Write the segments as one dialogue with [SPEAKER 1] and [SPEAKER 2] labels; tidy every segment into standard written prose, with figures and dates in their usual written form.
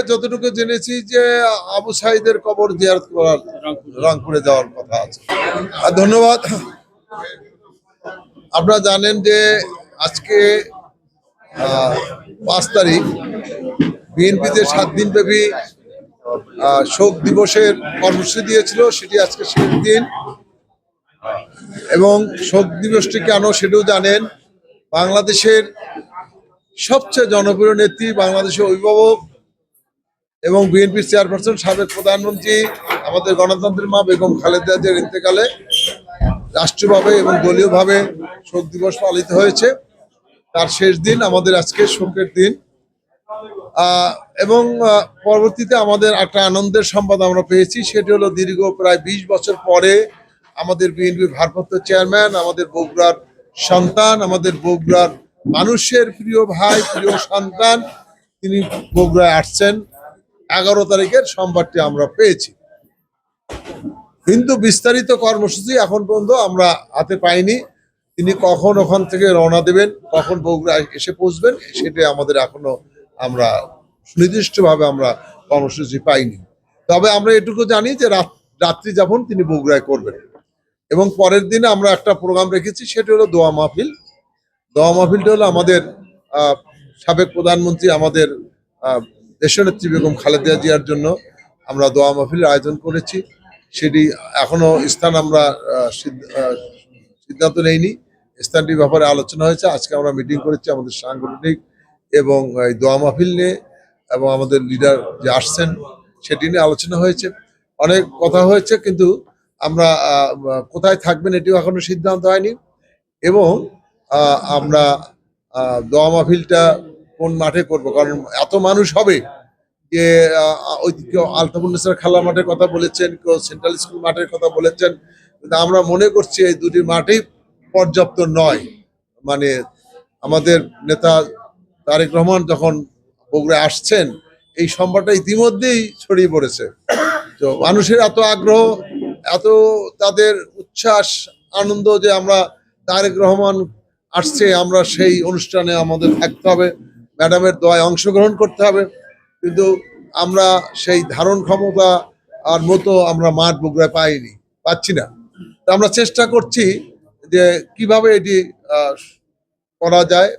[SPEAKER 1] যতটুকু জেনেছি যে আবু সাইদের কবর জিয়ারত করার রংপুরে যাওয়ার কথা আছে। আর ধন্যবাদ। আপনারা জানেন যে আজকে 5 তারিখ বিএনপিতে 7 দিন ব্যাপী শোক দিবসের কর্মসূচি দিয়েছিল, সেটি আজকে শেষ দিন। এবং শোক দিবসটি কেন সেটাও জানেন। বাংলাদেশের সবচেয়ে জনপ্রিয় নেত্রী, বাংলাদেশের অভিভাবক এবং বিএনপির চেয়ারপারসন, সাবেক প্রধানমন্ত্রী, আমাদের গণতন্ত্রের মা বেগম খালেদা জিয়ার ইন্তেকালে রাষ্ট্রীয়ভাবে এবং দলীয়ভাবে শোক দিবস পালিত হয়েছে। তার শেষ দিন আমাদের আজকে শোকের দিন। এবং পরবর্তীতে আমাদের একটা আনন্দের সংবাদ আমরা পেয়েছি, সেটি হলো দীর্ঘ প্রায় 20 বছর পরে আমাদের বিএনপির ভারপ্রাপ্ত চেয়ারম্যান, আমাদের বগুড়ার সন্তান, আমাদের বগুড়ার মানুষের প্রিয় ভাই, প্রিয় সন্তান, তিনি বগুড়ায় আসছেন। 11 তারিখের সংবাদটি আমরা পেয়েছি, কিন্তু বিস্তারিত কর্মসূচি এখন পর্যন্ত আমরা হাতে পাইনি। তিনি কখন ওখান থেকে রওনা দেবেন, কখন বগুড়ায় এসে পৌঁছবেন, সেটা আমাদের এখনো আমরা সুনির্দিষ্টভাবে আমরা কর্মসূচি পাইনি। তবে আমরা এটুকু জানি যে রাত্রি যাপন তিনি বগুড়ায় করবেন। এবং পরের দিনে আমরা একটা প্রোগ্রাম রেখেছি, সেটা হলো দোয়া মাহফিল। দোয়া মাহফিলটা হলো আমাদের সাবেক প্রধানমন্ত্রী, আমাদের দেশনেত্রী বেগম খালেদা জিয়ার জন্য আমরা দোয়া মাহফিলের আয়োজন করেছি। সেটি এখনো স্থান আমরা সিদ্ধান্ত নেইনি, স্থানটির ব্যাপারে আলোচনা হয়েছে। আজকে আমরা মিটিং করেছি আমাদের সাংগঠনিক এবং এই দোয়া মাহফিল নিয়ে, এবং আমাদের লিডার যে আসছেন সেটি নিয়ে আলোচনা হয়েছে। অনেক কথা হয়েছে, কিন্তু আমরা কোথায় থাকবেন এটিও এখনো সিদ্ধান্ত হয়নি। এবং আমরা দোয়া মাহফিলটা কোন মাঠে করব, কারণ এত মানুষ হবে যে ওইদিকে আলতাফুন্নেসার খেলা মাঠের কথা বলেছেন, কেউ সেন্ট্রাল স্কুল মাঠের কথা বলেছেন, কিন্তু আমরা মনে করছি এই দুটি মাঠেই পর্যাপ্ত নয়। মানে আমাদের নেতা তারেক রহমান যখন বগুড়ায় আসছেন, এই সংবাদটা ইতিমধ্যেই ছড়িয়ে পড়েছে। তো মানুষের এত আগ্রহ, এত তাদের উচ্ছ্বাস, আনন্দ যে আমরা তারেক রহমান আসছে, আমরা সেই অনুষ্ঠানে আমাদের থাকতে হবে, ম্যাডামের দোয়ায় অংশগ্রহণ করতে হবে। কিন্তু আমরা সেই ধারণ ক্ষমতা আর মতো আমরা মাঠ বগুড়ায় পাচ্ছি না। তো আমরা চেষ্টা করছি যে কিভাবে এটি করা যায়,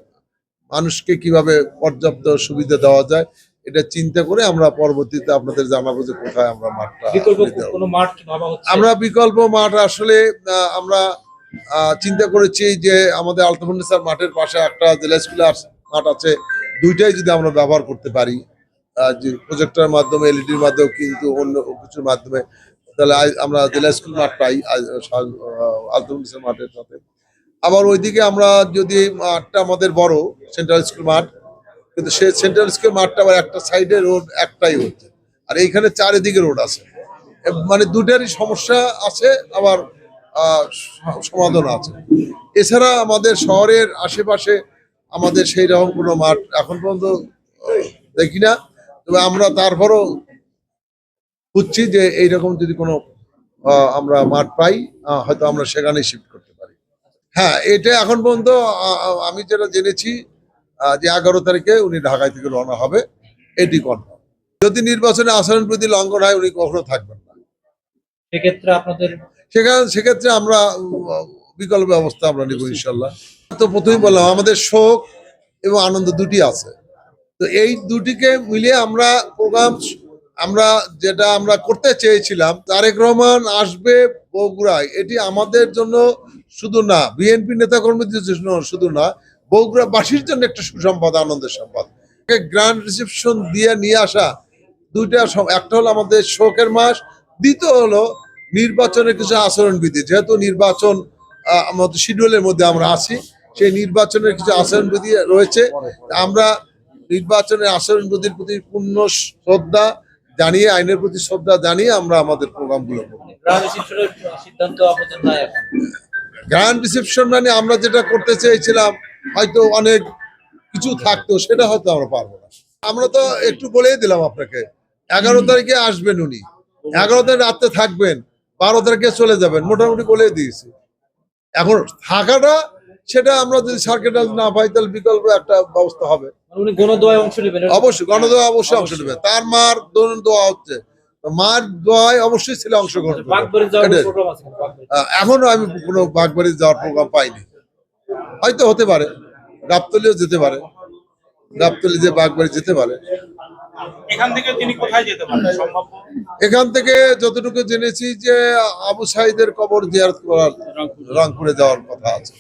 [SPEAKER 1] মানুষকে কিভাবে পর্যাপ্ত সুবিধা দেওয়া যায়, এটা চিন্তা করে আমরা পরবর্তীতে আপনাদের জানাবো যে কোথায় আমরা মাঠটা। আমরা বিকল্প মাঠ আসলে আমরা চিন্তা করেছি যে আমাদের আলতাফুন্নেসার মাঠের পাশে একটা জেলা স্কুলের মাঠ আছে, দুইটাই যদি আমরা ব্যবহার করতে পারি, যে প্রজেক্টরের মাধ্যমে, এলইডির মাধ্যমে, কিন্তু অন্য কিছুর মাধ্যমে, তাহলে আমরা জেলা স্কুল মাঠ পাই আলতাফুন্নেসার মাঠের সাথে। আবার ওইদিকে আমরা যদি মাঠটা আমাদের বড় সেন্ট্রাল স্কুল মাঠ, কিন্তু সে সেন্ট্রাল স্কুল মাঠটা আবার একটা সাইডে রোড একটাই হচ্ছে, আর এইখানে চারিদিকে রোড আছে। মানে দুটারই সমস্যা আছে, আবার সমাধান আছে। এছাড়া আমাদের শহরের আশেপাশে আমাদের সেই রকম কোনো মাঠ এখন পর্যন্ত দেখি না। তবে আমরা তারপরও বুঝছি যে এইরকম যদি কোনো আমরা মাঠ পাই, হয়তো আমরা সেখানে শিফট করতে পারি। হ্যাঁ, এটা এখন পর্যন্ত আমি যেটা জেনেছি যে 11 তারিখে উনি ঢাকায় থেকে রওনা হবে, এটি কনফার্ম। যদি নির্বাচনে আচরণ বিধি লঙ্ঘন হয়, উনি কখনো থাকবেন না। সেক্ষেত্রে আমরা বিকল্প ব্যবস্থা আমরা নিব ইনশাল্লাহ। তো প্রথমেই বললাম আমাদের শোক এবং আনন্দ দুটি আছে। তো এই দুটিকে মিলিয়ে আমরা প্রোগ্রাম যেটা আমরা করতে চেয়েছিলাম, তারেক রহমান আসবে বগুড়ায়, এটি আমাদের জন্য শুধু না, বিএনপি নেতাকর্মীদের জন্য শুধু না, বগুড়াবাসীর জন্য একটা সুসংবাদ, আনন্দের সংবাদ। গ্র্যান্ড রিসেপশন দিয়ে নিয়ে আসা দুইটা, একটা হলো আমাদের শোকের মাস, দ্বিতীয় হলো নির্বাচনের কিছু আচরণবিধি। যেহেতু নির্বাচন আমাদের শিডিউলের মধ্যে আমরা আছি, সেই নির্বাচনের কিছু আচরণবিধি রয়েছে। আমরা নির্বাচনের আচরণবিধির প্রতি পূর্ণ শ্রদ্ধা জানিয়ে, আইনের প্রতি শ্রদ্ধা জানিয়ে আমরা আমাদের প্রোগ্রামগুলো করব। গ্র্যান্ড রিসেপশন মানে আমরা যেটা করতে চেয়েছিলাম, হয়তো অনেক কিছু থাকতো, সেটা হয়তো আমরা পারবো না। আমরা তো একটু বলেই দিলাম আপনাকে, 11 তারিখে আসবেন উনি, 11 তারিখ রাতে থাকবেন, 12 তারিখে চলে যাবেন, মোটামুটি বলে দিয়েছি। এখন থাকাটা সেটা আমরা যদি সার্কিটাইজ না পাই তাহলে বিকল্প একটা ব্যবস্থা হবে।
[SPEAKER 2] উনি গণদোয়ায় অংশ নেবেন?
[SPEAKER 1] অবশ্যই গণদোয়া অবশ্যই অংশ নেবে, তার মার দোয়া হচ্ছে, মার দোয়ায় অবশ্যই ছেলে অংশগ্রহণ করবে।
[SPEAKER 2] বাগবাড়ি যাওয়ার
[SPEAKER 1] এটাই।
[SPEAKER 2] প্রোগ্রাম আছে কিন্তু বাগবাড়ি?
[SPEAKER 1] এখনো আমি কোনো বাগবাড়ি যাওয়ার প্রোগ্রাম পাইনি, হয়তো হতে পারে, গাবতলীও যেতে পারে, গাবতলী যে বাগবাড়ি যেতে পারে।
[SPEAKER 3] এখান থেকে তিনি কোথায় যেতে পারেন সম্ভব?
[SPEAKER 1] এখান থেকে যতটুকু জেনেছি যে আবু সাঈদের কবর জিয়ারত করার রংপুরে যাওয়ার কথা আছে।